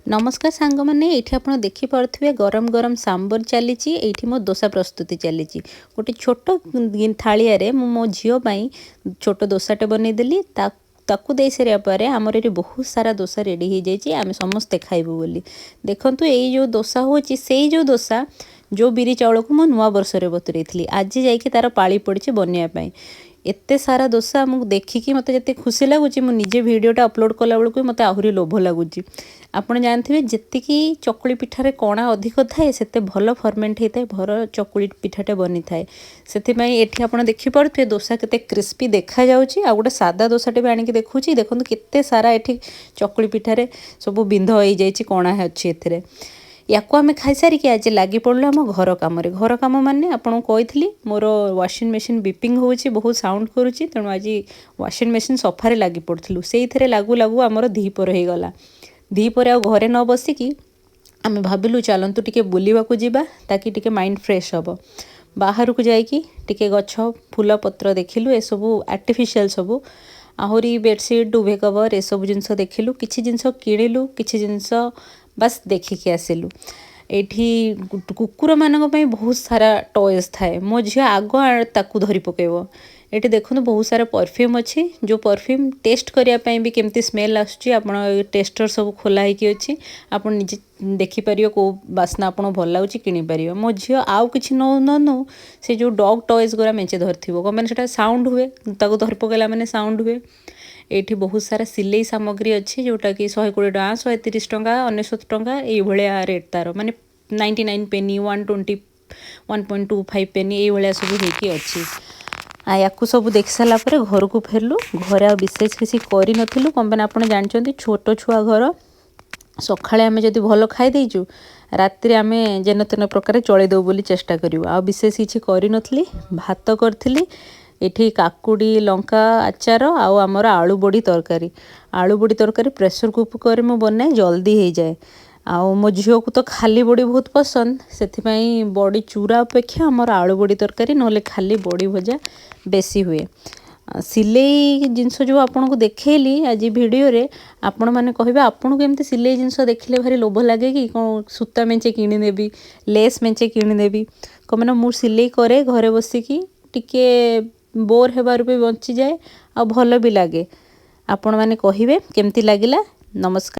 नमस्कार सांग मैंने ये आप देखिपे गरम गरम सांबर चली मो दोसा प्रस्तुति चली गोटे छोट थालिया मो झीपाई छोट दोसाटे बनईदेली ताकू दे सारे आमर ये बहुत सारा दोसा रेडी हो जाए आम समस्ते खाइबू बोली। देखु ये जो दोसा हूँ से जो दोसा जो बिरी चाउल को मो नुआ वर्ष बतुरे थी आज जाकि तार पाली पड़ी बनवाई एते सारा दोसा मुझे देखिकी मत जिते खुशी लगुच मुझे वीडियोटा अपलोड कला बेलू मत आहरी लोभ लगुच। आप जानते जी चकुली पिठार कणा अधिक थाए से भल फर्मेंट होता है भर चकुली पिठाटे बनी थाए से ये आप देखिपे दोसा के क्रिस्पी देखा जाऊँगी आ गोटे सादा दोसाटे भी आणिक देखुची देखो केते सारा ये चकुली पिठार सब बिंध हो जाए कणा अच्छी ए या आम खाई सारिक आज लगी पड़ू आम घर कम मैंने आपको कही मोर वाशिंग मेसीन बिपिंग हो बहुत साउंड करुच्ची तेणु आज वाशिंग मेसीन सफारे लगी पड़ू से लगू लगू आमर दीपर हो गला दीपर आ घरे न बसिकी आम भाविलु चलतु टिके बुलवाक जावा ताकि टिके माइंड फ्रेश हम बाहर को जाइकी टिके गछ फूल पत्र देखिलु ए सब आर्टिफिशियल सब आहरी बेडसीट डुभे कवर ए सब जिनस देखिलु किछि जिनस किणिलु किछि जिनस बस देखिकी आसिलु। एठी कुकुर मानक पई बहुत सारा टॉयज थाए मो झिया आग ताकू धरी पकेब ये देखो बहुत सारा परफ्यूम अच्छी जो परफ्यूम टेस्ट करने भी केमती स्मेल आसूँ आप टेस्टर सब खोला होती आप निजे देखिपर कौ बास्ना आप भल लगुच किपर मो झी आउ कि नौ से जो डॉग टॉयज गुरा मेचे धरती कौन मैंने साउंड हुए धर पकड़ा मैंने साउंड हुए। ये बहुत सारा सिलाई सामग्री अच्छी जोटा कि 120 टका 130 टका 99 टका ये रेट तार माने 99 पेनी 120 1.25 पेनी ये सब होती अच्छी या सब देख सारापर घर को फेरलु घरे आ विशेष किसी करूँ कौन आप जानते छोट छुआ घर सकाଳେ आम जदि भल खाई देचु राति आम जेन तेन प्रकार चलदेव बोली चेष्टा करूँ आ विशेष किसी करी भात करी एठी काकुड़ी लंका आचार आमर आलू बड़ी तरकारी प्रेसर कुकर में बनाए जल्दी हो जाए आउ मो झील को तो खाली बड़ी बहुत पसंद से बड़ी चूरा अपेक्षा आमर आलू बड़ी तरकारी ना खाली बड़ी भजा बेसी हुए। सिलाई जिनस जो आपन को देखली आज वीडियो रे आपण मैंने कहे आपन को एमती सिलाई जिनस देखले भारी लोभ लगे कि कौन सूता मेचे किणीदेवी लेस मेचे किणीदेवी कौन मैंने मुझे सिलाई करे घरे बसिकी टिके बोर हेबार भी बंची जाए आ भल भी लगे। आपण मैंने कहे केमती लगिला। नमस्कार।